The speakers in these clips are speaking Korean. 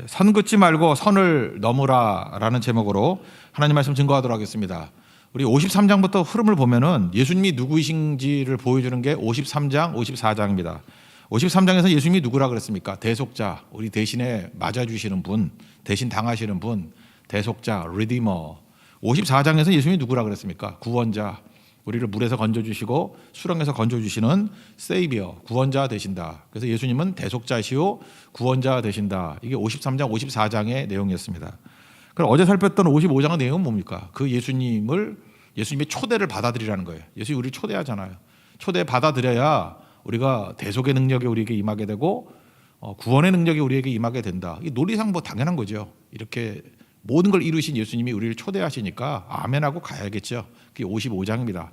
선 긋지 말고 선을 넘으라라는 제목으로 하나님 말씀 증거하도록 하겠습니다. 우리 53장부터 흐름을 보면은 예수님이 누구이신지를 보여주는 게 53장, 54장입니다. 53장에서 예수님이 누구라 그랬습니까? 대속자, 우리 대신에 맞아주시는 분, 대신 당하시는 분, 대속자, 리디머. 54장에서 예수님이 누구라 그랬습니까? 구원자, 우리를 물에서 건져주시고 수렁에서 건져주시는 세이비어, 구원자 되신다. 그래서 예수님은 대속자시오 구원자 되신다. 이게 53장, 54장의 내용이었습니다. 그럼 어제 살폈던 55장의 내용은 뭡니까? 그 예수님의 초대를 받아들이라는 거예요. 예수님이 우리를 초대하잖아요. 초대 받아들여야 우리가 대속의 능력이 우리에게 임하게 되고 구원의 능력이 우리에게 임하게 된다. 이 논리상 뭐 당연한 거죠. 이렇게 모든 걸 이루신 예수님이 우리를 초대하시니까 아멘하고 가야겠죠. 그게 55장입니다.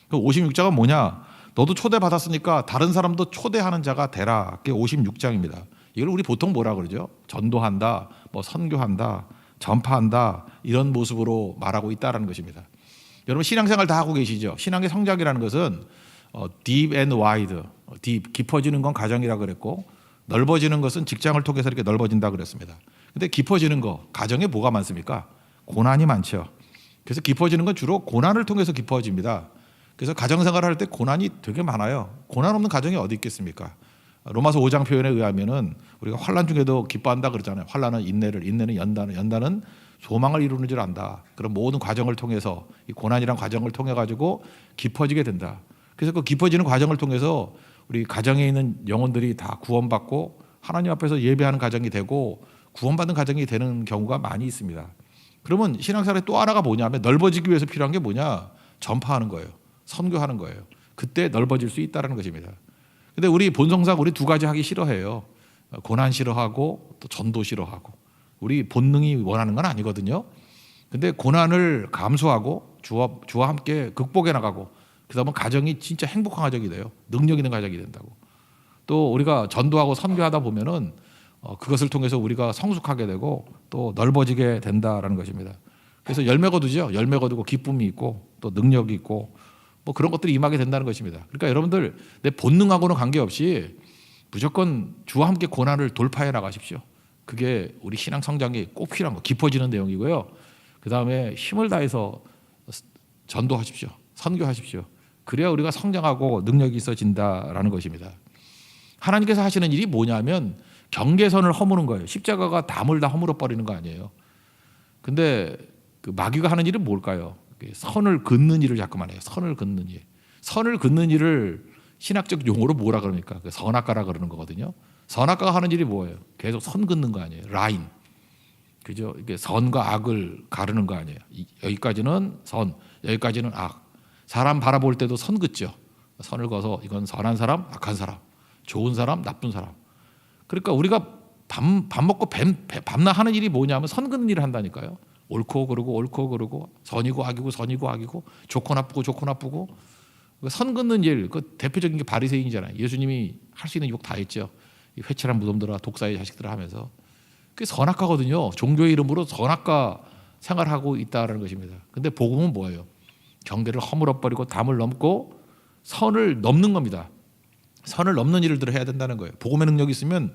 그 56장은 뭐냐? 너도 초대받았으니까 다른 사람도 초대하는 자가 되라. 그게 56장입니다. 이걸 우리 보통 뭐라 그러죠? 전도한다, 뭐 선교한다, 전파한다, 이런 모습으로 말하고 있다는 것입니다. 여러분 신앙생활 다 하고 계시죠? 신앙의 성장이라는 것은 deep and wide, deep, 깊어지는 건 가정이라 그랬고 넓어지는 것은 직장을 통해서 이렇게 넓어진다 그랬습니다. 근데 깊어지는 거, 가정에 뭐가 많습니까? 고난이 많죠. 그래서 깊어지는 건 주로 고난을 통해서 깊어집니다. 그래서 가정생활을 할 때 고난이 되게 많아요. 고난 없는 가정이 어디 있겠습니까? 로마서 5장 표현에 의하면은 우리가 환난 중에도 기뻐한다 그러잖아요. 환난은 인내를, 인내는 연단을, 연단은 소망을 이루는 줄 안다. 그런 모든 과정을 통해서 이 고난이란 과정을 통해 가지고 깊어지게 된다. 그래서 그 깊어지는 과정을 통해서 우리 가정에 있는 영혼들이 다 구원받고 하나님 앞에서 예배하는 가정이 되고 구원받는 가정이 되는 경우가 많이 있습니다. 그러면 신앙생활의 또 하나가 뭐냐면 넓어지기 위해서 필요한 게 뭐냐? 전파하는 거예요. 선교하는 거예요. 그때 넓어질 수 있다는 것입니다. 근데 우리 본성상 우리 두 가지 하기 싫어해요. 고난 싫어하고 또 전도 싫어하고. 우리 본능이 원하는 건 아니거든요. 근데 고난을 감수하고 주와 함께 극복해 나가고 그다음에 가정이 진짜 행복한 가정이 돼요. 능력 있는 가정이 된다고. 또 우리가 전도하고 선교하다 보면은 그것을 통해서 우리가 성숙하게 되고 또 넓어지게 된다라는 것입니다. 그래서 열매 거두죠. 열매 거두고 기쁨이 있고 또 능력이 있고 뭐 그런 것들이 임하게 된다는 것입니다. 그러니까 여러분들 내 본능하고는 관계없이 무조건 주와 함께 고난을 돌파해 나가십시오. 그게 우리 신앙 성장에 꼭 필요한 거, 깊어지는 내용이고요. 그 다음에 힘을 다해서 전도하십시오. 선교하십시오. 그래야 우리가 성장하고 능력이 있어진다라는 것입니다. 하나님께서 하시는 일이 뭐냐면 경계선을 허무는 거예요. 십자가가 담을 다 허물어 버리는 거 아니에요. 근데 그 마귀가 하는 일은 뭘까요? 선을 긋는 일을 자꾸만 해요. 선을 긋는 일. 선을 긋는 일을 신학적 용어로 뭐라 그럽니까? 선악가라 그러는 거거든요. 선악가가 하는 일이 뭐예요? 계속 선 긋는 거 아니에요. 라인. 그죠? 이게 선과 악을 가르는 거 아니에요. 여기까지는 선, 여기까지는 악. 사람 바라볼 때도 선 긋죠. 선을 그어서 이건 선한 사람, 악한 사람, 좋은 사람, 나쁜 사람. 그러니까 우리가 밥 먹고 밤낮 하는 일이 뭐냐면 선 긋는 일을 한다니까요. 옳고 그르고 옳고 그르고 선이고 악이고 선이고 악이고 좋고 나쁘고 좋고 나쁘고 선 긋는 일, 그 대표적인 게 바리새인이잖아요. 예수님이 할 수 있는 욕 다 했죠. 회칠한 무덤들아 독사의 자식들아 하면서 그게 선악가거든요. 종교의 이름으로 선악가 생활하고 있다는 것입니다. 근데 복음은 뭐예요? 경계를 허물어 버리고 담을 넘고 선을 넘는 겁니다. 선을 넘는 일들을 해야 된다는 거예요. 복음의 능력이 있으면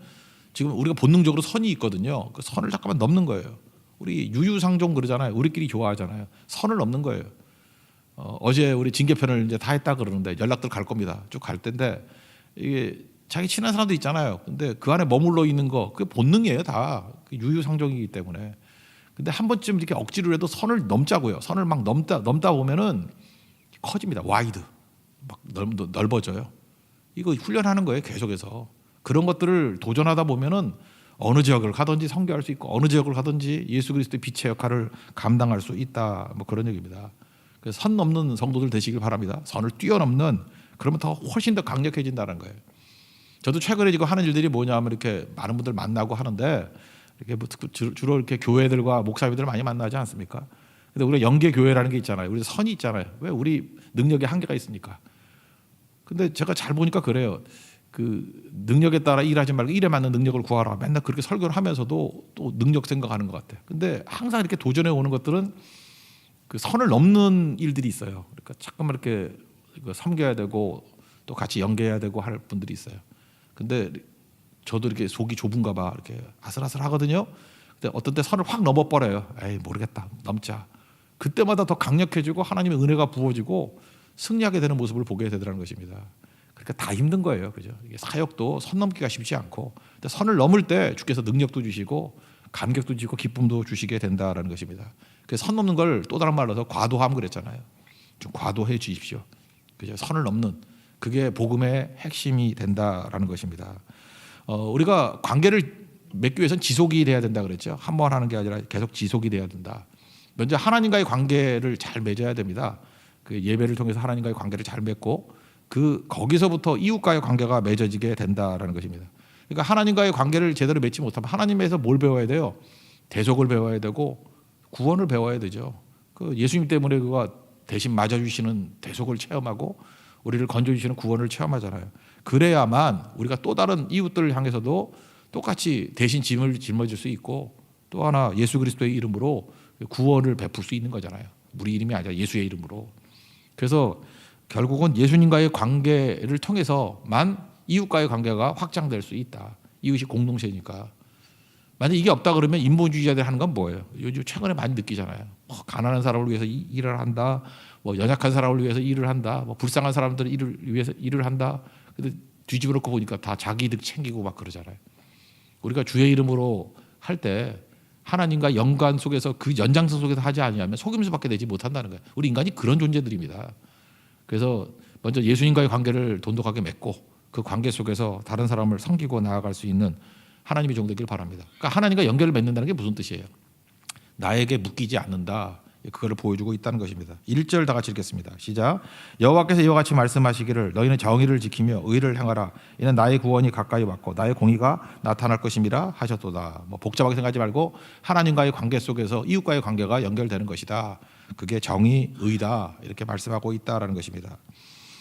지금 우리가 본능적으로 선이 있거든요. 그 선을 잠깐만 넘는 거예요. 우리 유유상종 그러잖아요. 우리끼리 좋아하잖아요. 선을 넘는 거예요. 어제 우리 징계편을 이제 다 했다 그러는데 연락들 갈 겁니다. 쭉 갈 텐데 이게 자기 친한 사람도 있잖아요. 근데 그 안에 머물러 있는 거 그게 본능이에요. 다 유유상종이기 때문에. 근데 한 번쯤 이렇게 억지로 해도 선을 넘자고요. 선을 막 넘다 보면은 커집니다. 와이드 막 넓어져요. 이거 훈련하는 거예요. 계속해서 그런 것들을 도전하다 보면은 어느 지역을 가든지 선교할 수 있고 어느 지역을 가든지 예수 그리스도의 빛의 역할을 감당할 수 있다. 뭐 그런 얘기입니다. 그래서 선 넘는 성도들 되시길 바랍니다. 선을 뛰어넘는 그러면 더 훨씬 더 강력해진다는 거예요. 저도 최근에 지금 하는 일들이 뭐냐면 이렇게 많은 분들 만나고 하는데 이렇게 주로 이렇게 교회들과 목사님들 많이 만나지 않습니까? 근데 우리가 영계 교회라는 게 있잖아요. 우리 선이 있잖아요. 왜 우리 능력에 한계가 있으니까. 근데 제가 잘 보니까 그래요. 그 능력에 따라 일하지 말고 일에 맞는 능력을 구하라. 맨날 그렇게 설교를 하면서도 또 능력 생각하는 것 같아요. 근데 항상 이렇게 도전해 오는 것들은 그 선을 넘는 일들이 있어요. 그러니까 자꾸만 이렇게 섬겨야 되고 또 같이 연계해야 되고 할 분들이 있어요. 근데 저도 이렇게 속이 좁은가 봐 이렇게 아슬아슬하거든요. 근데 어떤 때 선을 확 넘어버려요. 에이 모르겠다 넘자. 그때마다 더 강력해지고 하나님의 은혜가 부어지고 승리하게 되는 모습을 보게 되더라는 것입니다. 그러니까 다 힘든 거예요, 그죠? 이게 사역도 선 넘기가 쉽지 않고, 근데 선을 넘을 때 주께서 능력도 주시고 감격도 주시고 기쁨도 주시게 된다라는 것입니다. 그래서 선 넘는 걸 또 다른 말로 해서 과도함 그랬잖아요. 좀 과도해 주십시오. 그죠? 선을 넘는 그게 복음의 핵심이 된다라는 것입니다. 우리가 관계를 맺기 위해서는 지속이 돼야 된다 그랬죠. 한 번 하는 게 아니라 계속 지속이 돼야 된다. 먼저 하나님과의 관계를 잘 맺어야 됩니다. 그 예배를 통해서 하나님과의 관계를 잘 맺고 거기서부터 이웃과의 관계가 맺어지게 된다라는 것입니다. 그러니까 하나님과의 관계를 제대로 맺지 못하면 하나님에서 뭘 배워야 돼요? 대속을 배워야 되고 구원을 배워야 되죠. 그 예수님 때문에 그가 대신 맞아주시는 대속을 체험하고 우리를 건져주시는 구원을 체험하잖아요. 그래야만 우리가 또 다른 이웃들을 향해서도 똑같이 대신 짐을 짊어질 수 있고 또 하나 예수 그리스도의 이름으로 구원을 베풀 수 있는 거잖아요. 우리 이름이 아니라 예수의 이름으로. 그래서 결국은 예수님과의 관계를 통해서만 이웃과의 관계가 확장될 수 있다. 이웃이 공동체니까. 만약 이게 없다 그러면 인본주의자들이 하는 건 뭐예요? 요즘 최근에 많이 느끼잖아요. 가난한 사람을 위해서 일을 한다. 연약한 사람을 위해서 일을 한다. 불쌍한 사람들을 위해서 일을 한다. 근데 뒤집어 놓고 보니까 다 자기 이득 챙기고 막 그러잖아요. 우리가 주의 이름으로 할 때 하나님과 연관 속에서 그 연장선 속에서 하지 아니하면 속임수밖에 되지 못한다는 거예요. 우리 인간이 그런 존재들입니다. 그래서 먼저 예수님과의 관계를 돈독하게 맺고 그 관계 속에서 다른 사람을 섬기고 나아갈 수 있는 하나님의 종되길 바랍니다. 그러니까 하나님과 연결을 맺는다는 게 무슨 뜻이에요? 나에게 묶이지 않는다. 그거를 보여주고 있다는 것입니다. 1절 다 같이 읽겠습니다. 시작. 여호와께서 이와 같이 말씀하시기를 너희는 정의를 지키며 의를 행하라. 이는 나의 구원이 가까이 왔고 나의 공의가 나타날 것임이라 하셨도다. 복잡하게 생각하지 말고 하나님과의 관계 속에서 이웃과의 관계가 연결되는 것이다. 그게 정의, 의다. 이렇게 말씀하고 있다라는 것입니다.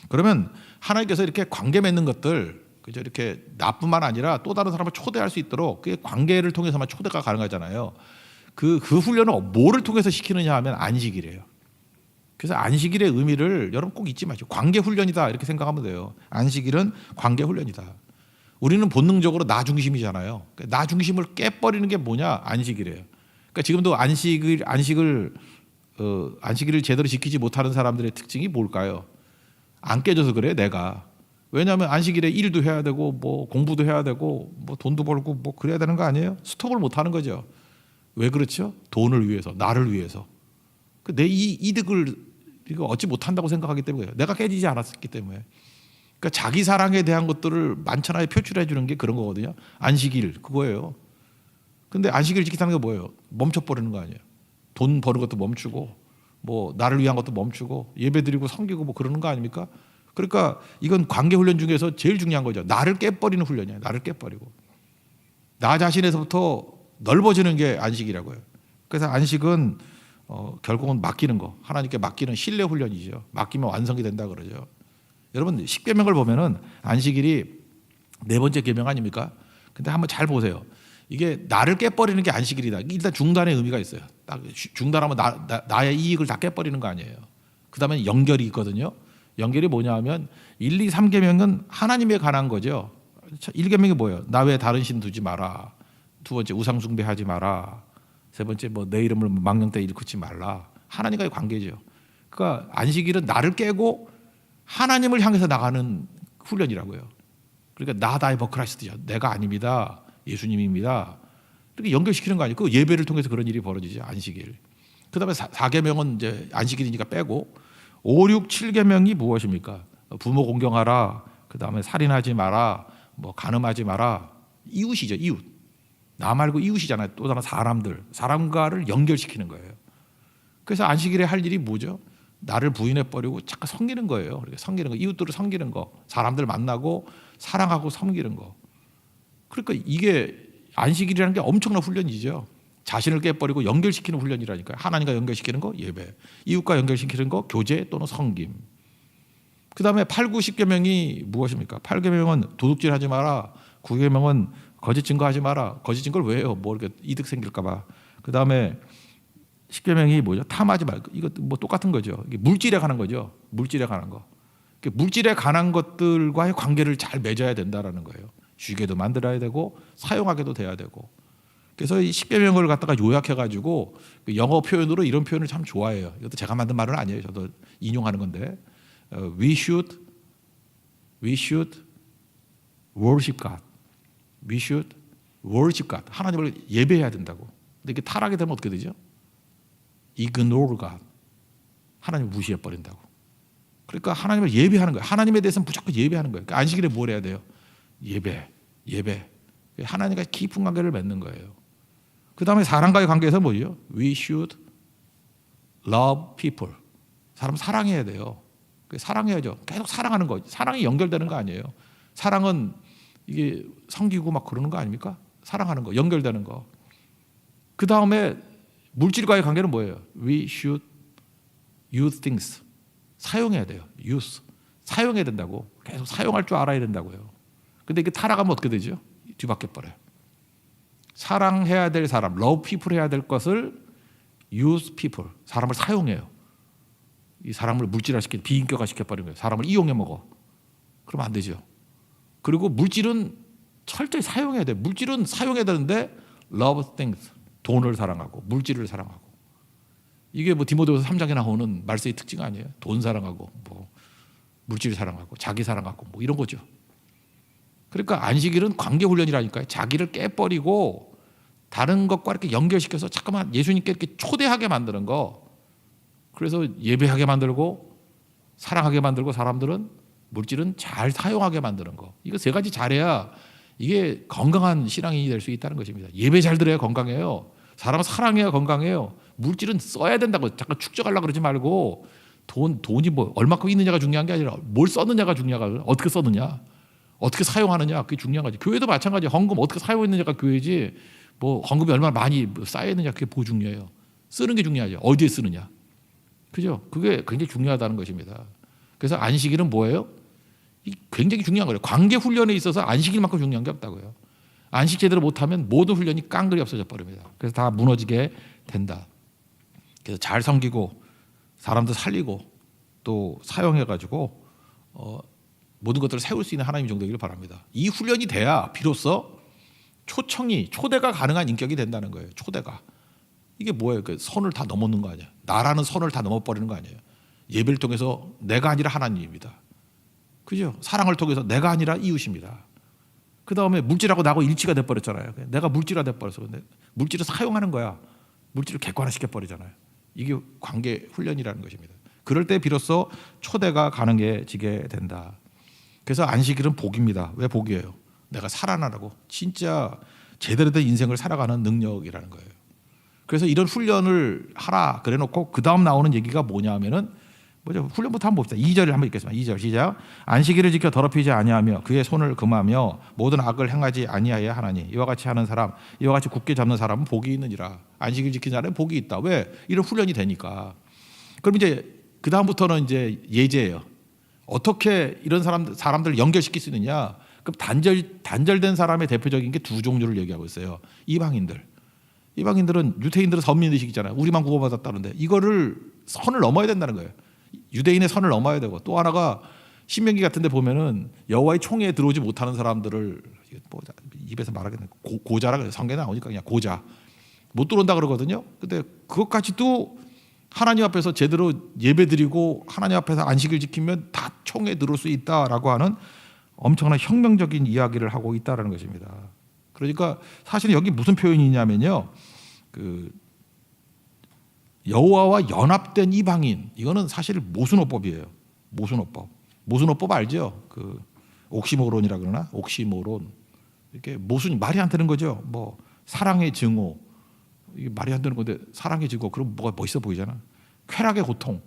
그러면 하나님께서 이렇게 관계 맺는 것들 그죠? 이렇게 나뿐만 아니라 또 다른 사람을 초대할 수 있도록 그게 관계를 통해서만 초대가 가능하잖아요. 그 훈련을 뭐를 통해서 시키느냐 하면 안식이래요. 그래서 안식일의 의미를 여러분 꼭 잊지 마시고 관계 훈련이다 이렇게 생각하면 돼요. 안식일은 관계 훈련이다. 우리는 본능적으로 나 중심이잖아요. 나 중심을 깨버리는 게 뭐냐? 안식이래요. 그러니까 지금도 안식일을 제대로 지키지 못하는 사람들의 특징이 뭘까요? 안 깨져서 그래 내가. 왜냐하면 안식일에 일도 해야 되고 공부도 해야 되고 돈도 벌고 그래야 되는 거 아니에요? 스톱을 못 하는 거죠. 왜 그렇죠? 돈을 위해서, 나를 위해서. 내 이득을 얻지 못한다고 생각하기 때문에 내가 깨지지 않았기 때문에. 그러니까 자기 사랑에 대한 것들을 만천하에 표출해 주는 게 그런 거거든요. 안식일 그거예요. 근데 안식일 지키다는 게 뭐예요? 멈춰버리는 거 아니에요. 돈 버는 것도 멈추고 나를 위한 것도 멈추고 예배드리고 섬기고 그러는 거 아닙니까? 그러니까 이건 관계 훈련 중에서 제일 중요한 거죠. 나를 깨버리는 훈련이에요. 나를 깨버리고 나 자신에서부터 넓어지는 게 안식이라고요. 그래서 안식은 결국은 맡기는 거, 하나님께 맡기는 신뢰 훈련이죠. 맡기면 완성이 된다 그러죠. 여러분 10계명을 보면은 안식일이 네 번째 계명 아닙니까? 근데 한번 잘 보세요. 이게 나를 깨버리는 게 안식일이다. 일단 중단의 의미가 있어요. 딱 중단하면 나의 이익을 다 깨버리는 거 아니에요. 그 다음에 연결이 있거든요. 연결이 뭐냐 하면 1, 2, 3계명은 하나님에 관한 거죠. 1계명이 뭐예요? 나 외에 다른 신 두지 마라. 두 번째 우상 숭배하지 마라. 세 번째 내 이름을 망령되이 일컫지 말라. 하나님과의 관계죠. 그러니까 안식일은 나를 깨고 하나님을 향해서 나가는 훈련이라고요. 그러니까 나 다이버 크라이스트죠. 내가 아닙니다. 예수님입니다. 이렇게 연결시키는 거 아니에요. 그 예배를 통해서 그런 일이 벌어지죠. 안식일. 그다음에 4계명은 이제 안식일이니까 빼고 5, 6, 7계명이 무엇입니까? 부모 공경하라. 그다음에 살인하지 마라. 간음하지 마라. 이웃이죠. 이웃. 나 말고 이웃이잖아요. 또 다른 사람과를 연결시키는 거예요. 그래서 안식일에 할 일이 뭐죠? 나를 부인해버리고 잠깐 섬기는 거예요. 섬기는 거, 이웃들을 섬기는 거, 사람들 만나고 사랑하고 섬기는 거. 그러니까 이게 안식일이라는 게 엄청난 훈련이죠. 자신을 깨버리고 연결시키는 훈련이라니까요. 하나님과 연결시키는 거 예배, 이웃과 연결시키는 거 교제 또는 섬김. 그 다음에 8, 9, 10계명이 무엇입니까? 8계명은 도둑질하지 마라. 9계명은 거짓 증거하지 마라. 거짓 증거를 왜 해요? 이렇게 이득 생길까 봐. 그다음에 10계명이 뭐죠? 탐하지 말고. 이거 똑같은 거죠. 이게 물질에 관한 거죠. 물질에 관한 거. 물질에 관한 것들과의 관계를 잘 맺어야 된다라는 거예요. 쉬게도 만들어야 되고 사용하게도 돼야 되고. 그래서 이 10계명을 갖다가 요약해가지고 영어 표현으로 이런 표현을 참 좋아해요. 이것도 제가 만든 말은 아니에요. 저도 인용하는 건데 We should worship God. We should worship God. 하나님을 예배해야 된다고. 근데 이게 타락이 되면 어떻게 되죠? Ignore God. 하나님을 무시해 버린다고. 그러니까 하나님을 예배하는 거예요. 하나님에 대해서는 무조건 예배하는 거예요. 그러니까 안식일에 뭘 해야 돼요? 예배. 하나님과 깊은 관계를 맺는 거예요. 그 다음에 사람과의 관계에서 뭐죠? We should love people. 사람 사랑해야 돼요. 사랑해야죠. 계속 사랑하는 거. 사랑이 연결되는 거 아니에요. 사랑은 이게 섬기고 막 그러는 거 아닙니까? 사랑하는 거, 연결되는 거. 그 다음에 물질과의 관계는 뭐예요? We should use things. 사용해야 돼요. use. 사용해야 된다고. 계속 사용할 줄 알아야 된다고요. 근데 이게 타락하면 어떻게 되죠? 뒤바뀌어 버려요. 사랑해야 될 사람, love people 해야 될 것을 use people. 사람을 사용해요. 이 사람을 물질화시켜, 비인격화 시켜버리는 거예요. 사람을 이용해 먹어. 그러면 안 되죠. 그리고 물질은 철저히 사용해야 돼요. 물질은 사용해야 되는데 love things. 돈을 사랑하고 물질을 사랑하고. 이게 뭐 디모데후서 3장에 나오는 말세의 특징 아니에요? 돈 사랑하고 뭐 물질 사랑하고 자기 사랑하고 뭐 이런 거죠. 그러니까 안식일은 관계 훈련이라니까요. 자기를 깨버리고 다른 것과 이렇게 연결시켜서 잠깐만 예수님께 이렇게 초대하게 만드는 거. 그래서 예배하게 만들고 사랑하게 만들고 사람들은 물질은 잘 사용하게 만드는 거. 이거 세 가지 잘해야 이게 건강한 신앙인이 될 수 있다는 것입니다. 예배 잘 드려야 건강해요. 사람은 사랑해야 건강해요. 물질은 써야 된다고 잠깐 축적하려고 그러지 말고 돈이 뭐 얼마큼 있느냐가 중요한 게 아니라 뭘 썼느냐가 중요하고 어떻게 썼느냐. 어떻게 사용하느냐 그게 중요한 거지. 교회도 마찬가지. 헌금 어떻게 사용했느냐가 교회지. 뭐 헌금이 얼마나 많이 쌓여있느냐 그게 뭐 중요해요. 쓰는 게 중요하죠. 어디에 쓰느냐. 그죠? 그게 굉장히 중요하다는 것입니다. 그래서 안식일은 뭐예요? 굉장히 중요한 거예요. 관계 훈련에 있어서 안식일만큼 중요한 게 없다고요. 안식 제대로 못하면 모든 훈련이 깡그리 없어져 버립니다. 그래서 다 무너지게 된다. 그래서 잘 섬기고 사람들 살리고 또 사용해가지고 모든 것들을 세울 수 있는 하나님 정도이길 바랍니다. 이 훈련이 돼야 비로소 초대가 가능한 인격이 된다는 거예요. 초대가. 이게 뭐예요? 그 선을 다 넘어는 거 아니야. 나라는 선을 다 넘어버리는 거 아니에요. 예배를 통해서 내가 아니라 하나님입니다. 그죠? 사랑을 통해서 내가 아니라 이웃입니다. 그 다음에 물질하고 나하고 일치가 돼버렸잖아요. 내가 물질화 돼버려서 물질을 사용하는 거야. 물질을 객관화시켜버리잖아요. 이게 관계 훈련이라는 것입니다. 그럴 때 비로소 초대가 가능해지게 된다. 그래서 안식일은 복입니다. 왜 복이에요? 내가 살아나라고 진짜 제대로 된 인생을 살아가는 능력이라는 거예요. 그래서 이런 훈련을 하라 그래놓고 그 다음 나오는 얘기가 뭐냐 하면은 뭐죠? 훈련부터 한번 봅시다. 2절을 한번 읽겠습니다. 2절 시작. 안식일을 지켜 더럽히지 아니하며 그의 손을 금하며 모든 악을 행하지 아니하여야 하나니 이와 같이 하는 사람 이와 같이 굳게 잡는 사람은 복이 있느니라. 안식일 지키는 자는 복이 있다. 왜? 이런 훈련이 되니까. 그럼 이제 그 다음부터는 이제 예제예요. 어떻게 이런 사람들을 연결시킬 수 있느냐? 그럼 단절된 사람의 대표적인 게 두 종류를 얘기하고 있어요. 이방인들은 유대인들은 선민의식이잖아요. 우리만 구원받았다는데 이거를 선을 넘어야 된다는 거예요. 유대인의 선을 넘어야 되고 또 하나가 신명기 같은 데 보면은 여호와의 총회에 들어오지 못하는 사람들을 뭐 입에서 말하겠네. 고자라 그래요. 성경에 나오니까 그냥 고자. 못 들어온다 그러거든요. 근데 그것까지도 하나님 앞에서 제대로 예배드리고 하나님 앞에서 안식일 지키면 다 총회에 들어올 수 있다라고 하는 엄청난 혁명적인 이야기를 하고 있다라는 것입니다. 그러니까 사실은 여기 무슨 표현이냐면요. 그 여호와와 연합된 이방인 이거는 사실 모순어법이에요. 모순어법 알죠? 그 옥시모론이라 그러나 옥시모론 이렇게 모순 말이 안 되는 거죠. 뭐 사랑의 증오 이게 말이 안 되는 건데 사랑의 증오 그럼 뭐가 멋있어 보이잖아. 쾌락의 고통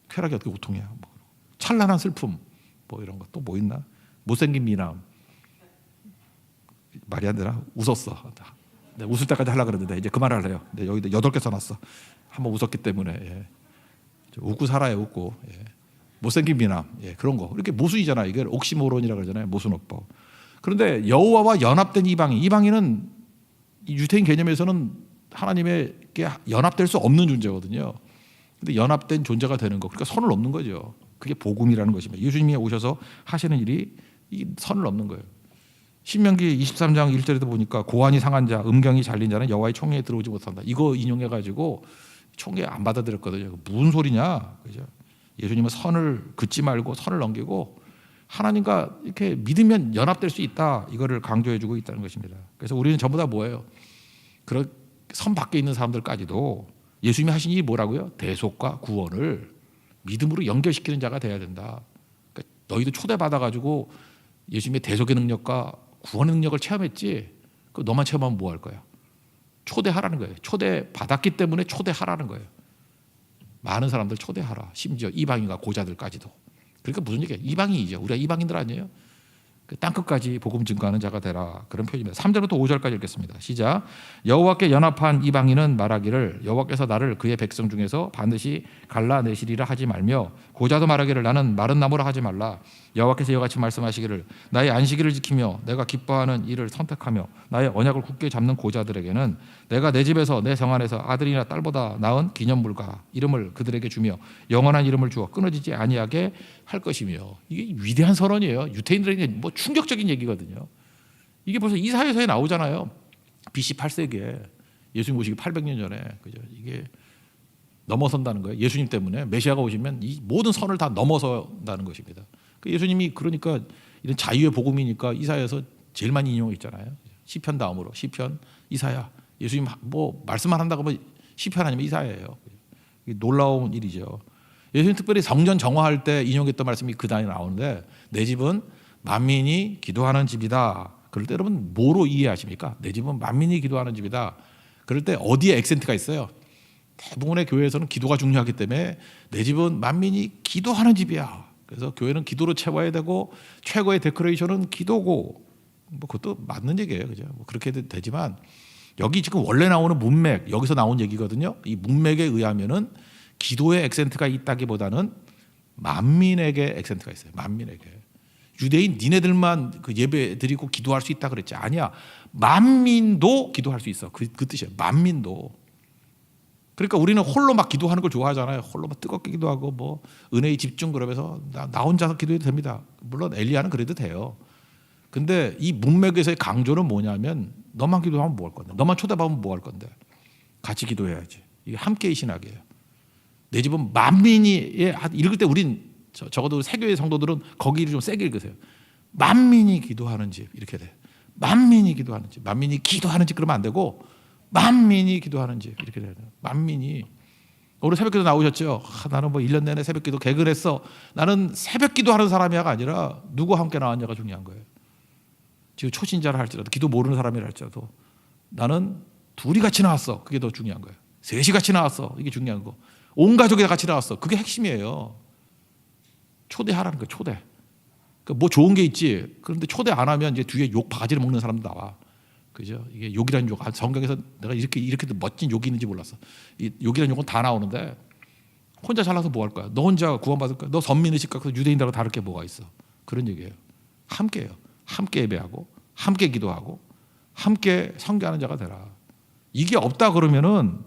쾌락이 어떻게 고통이야? 뭐. 찬란한 슬픔 뭐 이런 거 또 뭐 있나? 못생긴 미남 말이 안 되나? 웃었어. 네, 웃을 때까지 하려고 그랬는데 이제 그만할래요. 네, 여기다 8개 써놨어. 한번 웃었기 때문에 예. 웃고 살아요. 웃고 예. 못생긴 미남 예, 그런 거 이렇게 모순이잖아요. 이게 옥시모론이라고 그러잖아요. 모순어법. 그런데 여호와와 연합된 이방인은 유대인 개념에서는 하나님에게 연합될 수 없는 존재거든요. 근데 연합된 존재가 되는 거 그러니까 선을 넘는 거죠. 그게 복음이라는 것입니다. 예수님이 오셔서 하시는 일이 이 선을 넘는 거예요. 신명기 23장 1절에도 보니까 고환이 상한 자, 음경이 잘린 자는 여호와의 총회에 들어오지 못한다. 이거 인용해가지고 총회 안 받아들였거든요. 무슨 소리냐, 그죠? 예수님은 선을 긋지 말고 선을 넘기고 하나님과 이렇게 믿으면 연합될 수 있다. 이거를 강조해주고 있다는 것입니다. 그래서 우리는 전부 다 뭐예요? 그런 선 밖에 있는 사람들까지도 예수님이 하신 일이 뭐라고요? 대속과 구원을 믿음으로 연결시키는 자가 돼야 된다. 그러니까 너희도 초대받아가지고 예수님의 대속의 능력과 구원의 능력을 체험했지. 그 너만 체험하면 뭐 할 거야? 초대하라는 거예요. 초대받았기 때문에 초대하라는 거예요. 많은 사람들 초대하라. 심지어 이방인과 고자들까지도. 그러니까 무슨 얘기예요? 이방인이죠. 우리가 이방인들 아니에요? 그 땅끝까지 복음 증거하는 자가 되라. 그런 표현입니다. 3절부터 5절까지 읽겠습니다. 시작. 여호와께 연합한 이방인은 말하기를 여호와께서 나를 그의 백성 중에서 반드시 갈라내시리라 하지 말며 고자도 말하기를 나는 마른 나무라 하지 말라. 여호와께서 이와 같이 말씀하시기를 나의 안식일을 지키며 내가 기뻐하는 일을 선택하며 나의 언약을 굳게 잡는 고자들에게는 내가 내 집에서 내 성 안에서 아들이나 딸보다 나은 기념물과 이름을 그들에게 주며 영원한 이름을 주어 끊어지지 아니하게 할 것이며. 이게 위대한 선언이에요. 유태인들에게 뭐 충격적인 얘기거든요. 이게 벌써 이사야서에 나오잖아요. BC 8세기에 예수님 오시기 800년 전에, 그죠? 이게 넘어선다는 거예요. 예수님 때문에 메시아가 오시면 이 모든 선을 다 넘어선다는 것입니다. 예수님이 그러니까 이런 자유의 복음이니까 이사야서 제일 많이 인용했잖아요. 시편 다음으로 시편, 이사야. 예수님 뭐 말씀만 한다고 하면 시편 아니면 이사야예요. 놀라운 일이죠. 예수님 특별히 성전 정화할 때 인용했던 말씀이 그 다음에 나오는데 내 집은 만민이 기도하는 집이다. 그럴 때 여러분 뭐로 이해하십니까? 내 집은 만민이 기도하는 집이다. 그럴 때 어디에 액센트가 있어요? 대부분의 교회에서는 기도가 중요하기 때문에 내 집은 만민이 기도하는 집이야. 그래서 교회는 기도로 채워야 되고 최고의 데코레이션은 기도고, 뭐 그것도 맞는 얘기예요, 그죠? 뭐 그렇게 되지만 여기 지금 원래 나오는 문맥, 여기서 나온 얘기거든요. 이 문맥에 의하면은 기도의 액센트가 있다기보다는 만민에게 액센트가 있어요. 만민에게. 유대인 니네들만 그 예배 드리고 기도할 수 있다 그랬지. 아니야. 만민도 기도할 수 있어. 그 뜻이에요. 만민도. 그러니까 우리는 홀로 막 기도하는 걸 좋아하잖아요. 홀로 막 뜨겁게 기도하고 뭐 은혜에 집중 그러면서 나 혼자서 기도해도 됩니다. 물론 엘리야는 그래도 돼요. 근데 이 문맥에서의 강조는 뭐냐면 너만 기도하면 뭐 할 건데, 너만 초대받으면 뭐 할 건데, 같이 기도해야지. 이게 함께의 신학이에요. 내 집은 만민이 읽을 때 우린 적어도 세교의 성도들은 거기를 좀 세게 읽으세요. 만민이 기도하는 집 이렇게 돼. 만민이 기도하는 집, 만민이 기도하는 집 그러면 안 되고 만민이 기도하는 집 이렇게 돼요. 만민이. 오늘 새벽기도 나오셨죠? 나는 뭐 1년 내내 새벽기도 개근했어. 나는 새벽기도 하는 사람이야가 아니라 누구와 함께 나왔냐가 중요한 거예요. 지금 초신자를 할지라도 기도 모르는 사람이라 할지라도 나는 둘이 같이 나왔어. 그게 더 중요한 거예요. 셋이 같이 나왔어. 이게 중요한 거. 온 가족이 다 같이 나왔어. 그게 핵심이에요. 초대하라는 거예요. 초대. 그러니까 뭐 좋은 게 있지. 그런데 초대 안 하면 이제 뒤에 욕 바가지를 먹는 사람도 나와. 그죠? 이게 욕이라는 욕. 성경에서 내가 이렇게 멋진 욕이 있는지 몰랐어. 이 욕이라는 욕은 다 나오는데 혼자 잘나서 뭐 할 거야? 너 혼자 구원받을 거야? 너 선민의식 갖고 유대인들하고 다를 게 뭐가 있어? 그런 얘기예요. 함께요. 함께 예배하고 함께 기도하고 함께 선교하는 자가 되라. 이게 없다 그러면은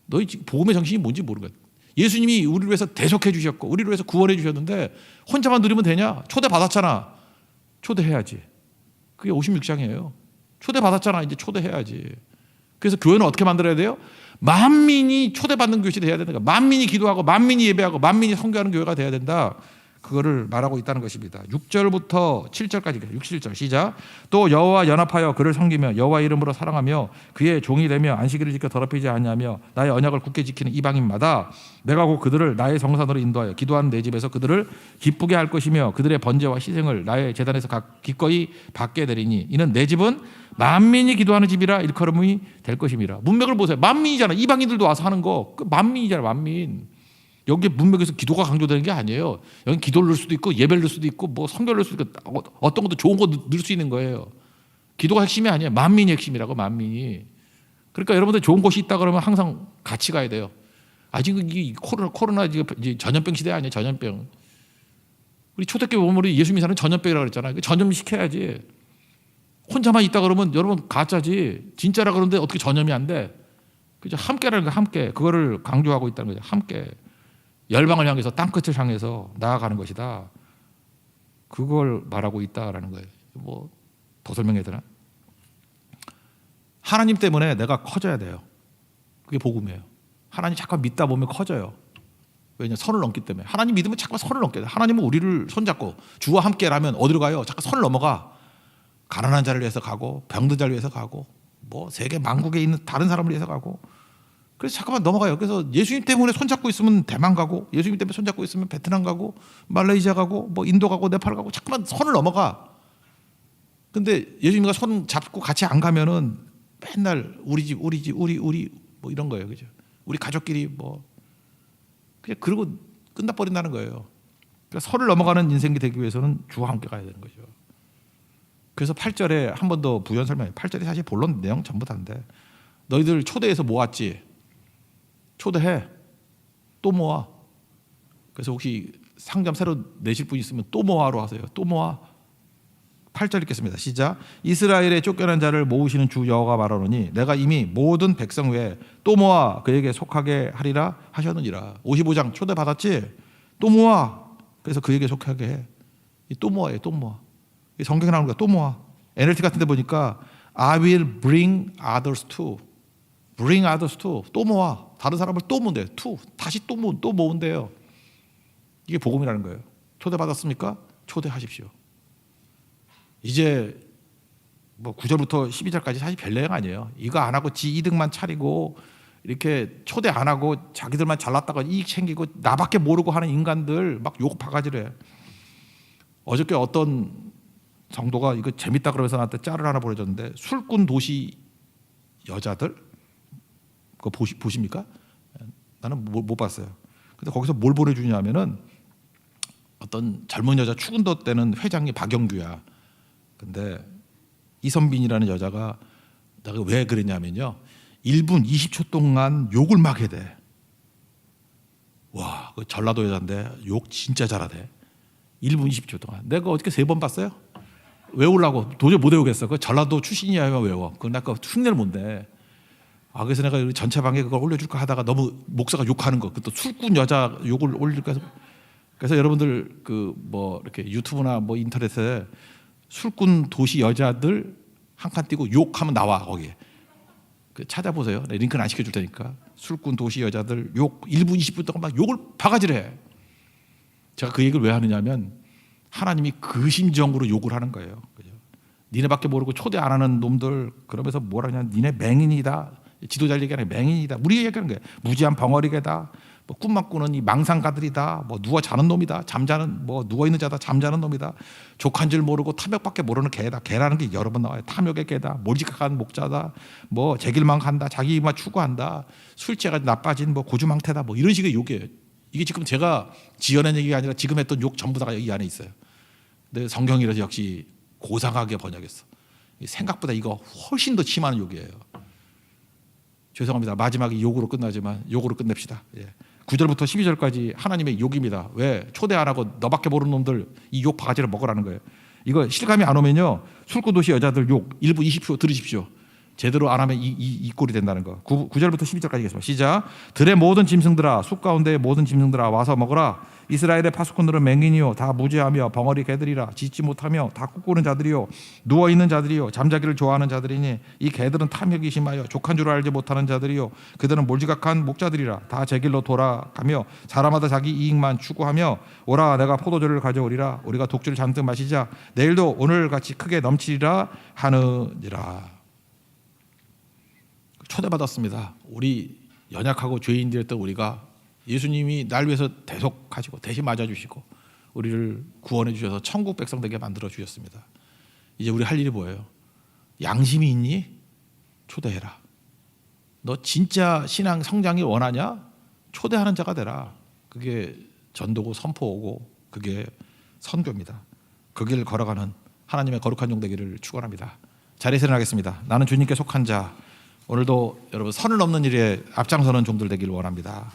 너희 복음의 정신이 뭔지 모르는 거야. 예수님이 우리를 위해서 대속해 주셨고 우리를 위해서 구원해 주셨는데 혼자만 누리면 되냐? 초대받았잖아. 초대해야지. 그게 56장이에요. 초대받았잖아. 이제 초대해야지. 그래서 교회는 어떻게 만들어야 돼요? 만민이 초대받는 교회가 돼야 된다. 만민이 기도하고 만민이 예배하고 만민이 선교하는 교회가 돼야 된다. 그거를 말하고 있다는 것입니다. 6절부터 7절까지 6, 7절 시작. 또 여호와 연합하여 그를 섬기며 여호와 이름으로 사랑하며 그의 종이 되며 안식일을 지켜 더럽히지 아니하며 나의 언약을 굳게 지키는 이방인마다 내가 곧 그들을 나의 성산으로 인도하여 기도하는 내 집에서 그들을 기쁘게 할 것이며 그들의 번제와 희생을 나의 제단에서 기꺼이 받게 되리니 이는 내 집은 만민이 기도하는 집이라 일컬음이 될 것임이라. 문맥을 보세요. 만민이잖아. 이방인들도 와서 하는 거 만민이잖아. 만민. 여기 문맥에서 기도가 강조되는 게 아니에요. 여기 기도를 넣을 수도 있고 예배를 넣을 수도 있고 뭐 성결을 넣을 수도 있고 어떤 것도 좋은 거 넣을 수 있는 거예요. 기도가 핵심이 아니에요. 만민이 핵심이라고. 만민이. 그러니까 여러분들 좋은 곳이 있다 그러면 항상 같이 가야 돼요. 지금 이 코로나 이제 전염병 시대 아니에요. 전염병. 우리 초대교회 보면 우리 예수 믿는 전염병이라고 그랬잖아요. 전염 시켜야지. 혼자만 있다 그러면 여러분 가짜지. 진짜라 그러는데 어떻게 전염이 안 돼? 그죠? 함께라는 거 함께. 그거를 강조하고 있다는 거죠. 함께. 열방을 향해서 땅끝을 향해서 나아가는 것이다. 그걸 말하고 있다라는 거예요. 뭐 더 설명해야 되나? 하나님 때문에 내가 커져야 돼요. 그게 복음이에요. 하나님 잠깐 믿다 보면 커져요. 왜냐? 선을 넘기 때문에. 하나님 믿으면 잠깐 선을 넘게 돼. 하나님은 우리를 손잡고 주와 함께라면 어디로 가요? 잠깐 선을 넘어가. 가난한 자를 위해서 가고 병든 자를 위해서 가고 뭐 세계 만국에 있는 다른 사람을 위해서 가고. 그래서 잠깐만 넘어가요. 그래서 예수님 때문에 손잡고 있으면 대만 가고, 예수님 때문에 손잡고 있으면 베트남 가고, 말레이시아 가고, 뭐 인도 가고, 네팔 가고, 잠깐만 선을 넘어가. 근데 예수님과 손 잡고 같이 안 가면은 맨날 우리 집, 우리 뭐 이런 거예요, 그죠? 우리 가족끼리 뭐 그냥 그러고 끝나버린다는 거예요. 그러니까 선을 넘어가는 인생이 되기 위해서는 주와 함께 가야 되는 거죠. 그래서 8절에 한 번 더 부연 설명해요. 8절이 사실 본론 내용 전부 다인데, 너희들 초대해서 모았지. 초대해. 또 모아. 그래서 혹시 상점 새로 내실 분 있으면 또 모아로 하세요. 또 모아. 8절 읽겠습니다. 시작. 이스라엘의 쫓겨난 자를 모으시는 주 여호와가 말하노니 내가 이미 모든 백성 외에 또 모아 그에게 속하게 하리라 하셨느니라. 55장 초대 받았지? 또 모아. 그래서 그에게 속하게 해. 또 모아요. 또 모아. 성경에 나오는 거야. 또 모아. NLT 같은 데 보니까 I will bring others to. bring others to. 또 모아. 다른 사람을 또 모은대요. to. 다시 또 모은대요. 이게 복음이라는 거예요. 초대 받았습니까? 초대하십시오. 이제 뭐 9절부터 12절까지 사실 별 내용 아니에요. 이거 안 하고 지 이득만 차리고 이렇게 초대 안 하고 자기들만 잘났다가 이익 챙기고 나밖에 모르고 하는 인간들 막 욕 바가지를 해요. 어저께 어떤 성도가 이거 재밌다 그러면서 나한테 짤을 하나 보내줬는데, 술꾼 도시 여자들 그거 보십니까? 나는 못 봤어요. 근데 거기서 뭘 보내주냐면은 어떤 젊은 여자 추근도 때는 회장이 박영규야. 근데 이선빈이라는 여자가 내가 왜 그랬냐면요, 1분 20초 동안 욕을 막 해야 돼. 와, 그 전라도 여자인데 욕 진짜 잘하대. 1분 20초 동안. 내가 어저께 3번 봤어요. 외우려고 도저히 못 외우겠어. 그 전라도 출신이야 외워. 그 내가 흉내를 못 내. 아, 그래서 내가 전체방에 그걸 올려줄까 하다가 너무 목사가 욕하는 거, 그 또 술꾼 여자 욕을 올릴까 해서. 그래서 여러분들 그 뭐 이렇게 유튜브나 뭐 인터넷에 술꾼 도시 여자들 한 칸 띄고 욕하면 나와. 거기에 그 찾아보세요. 네, 링크는 안 시켜줄 테니까. 술꾼 도시 여자들 욕 1분 20분 동안 막 욕을 바가지를 해. 제가 그 얘기를 왜 하느냐면 하나님이 그 심정으로 욕을 하는 거예요. 그죠? 니네밖에 모르고 초대 안 하는 놈들, 그러면서 뭐라 하냐, 니네 맹인이다. 지도자를 얘기하는 맹인이다. 우리 얘기하는 거예요. 무지한 벙어리개다. 뭐 꿈만 꾸는 이 망상가들이다. 뭐 누워 자는 놈이다. 잠자는 뭐 누워 있는 자다. 잠자는 놈이다. 족한 줄 모르고 탐욕밖에 모르는 개다. 개라는 게 여러 번 나와요. 탐욕의 개다. 몰직한 목자다. 뭐 제 길만 간다. 자기만 추구한다. 술죄가 나빠진 뭐 고주망태다. 뭐 이런 식의 욕이에요. 이게 지금 제가 지어낸 얘기가 아니라 지금 했던 욕 전부 다가 이 안에 있어요. 근데 성경이라서 역시 고상하게 번역했어. 생각보다 이거 훨씬 더 심한 욕이에요. 죄송합니다. 마지막이 욕으로 끝나지만 욕으로 끝냅시다. 예. 9절부터 12절까지 하나님의 욕입니다. 왜? 초대 안 하고 너밖에 모르는 놈들 이 욕 바가지를 먹으라는 거예요. 이거 실감이 안 오면요, 술꾼 도시 여자들 욕 1분 20초 들으십시오. 제대로 안 하면 이 꼴이 된다는 거. 9절부터 12절까지 하겠습니다. 시작. 들의 모든 짐승들아, 숲 가운데의 모든 짐승들아 와서 먹어라. 이스라엘의 파수꾼들은 맹인이요 다 무지하며 벙어리 개들이라. 짖지 못하며 다 꿈꾸는 자들이요 누워있는 자들이요 잠자기를 좋아하는 자들이니 이 개들은 탐욕이 심하여 족한 줄 알지 못하는 자들이요 그들은 몰지각한 목자들이라. 다 제 길로 돌아가며 사람마다 자기 이익만 추구하며 오라 내가 포도주를 가져오리라. 우리가 독주를 잔뜩 마시자. 내일도 오늘같이 크게 넘치리라 하느니라. 초대받았습니다. 우리 연약하고 죄인들이었던 우리가 예수님이 날 위해서 대속하시고 대신 맞아주시고 우리를 구원해 주셔서 천국 백성 되게 만들어 주셨습니다. 이제 우리 할 일이 뭐예요? 양심이 있니? 초대해라. 너 진짜 신앙 성장이 원하냐? 초대하는 자가 되라. 그게 전도고 선포고 그게 선교입니다. 그 길 걸어가는 하나님의 거룩한 종 되기를 축원합니다. 자리에서 일어나겠습니다. 나는 주님께 속한 자. 오늘도 여러분 선을 넘는 일에 앞장서는 종들 되기를 원합니다.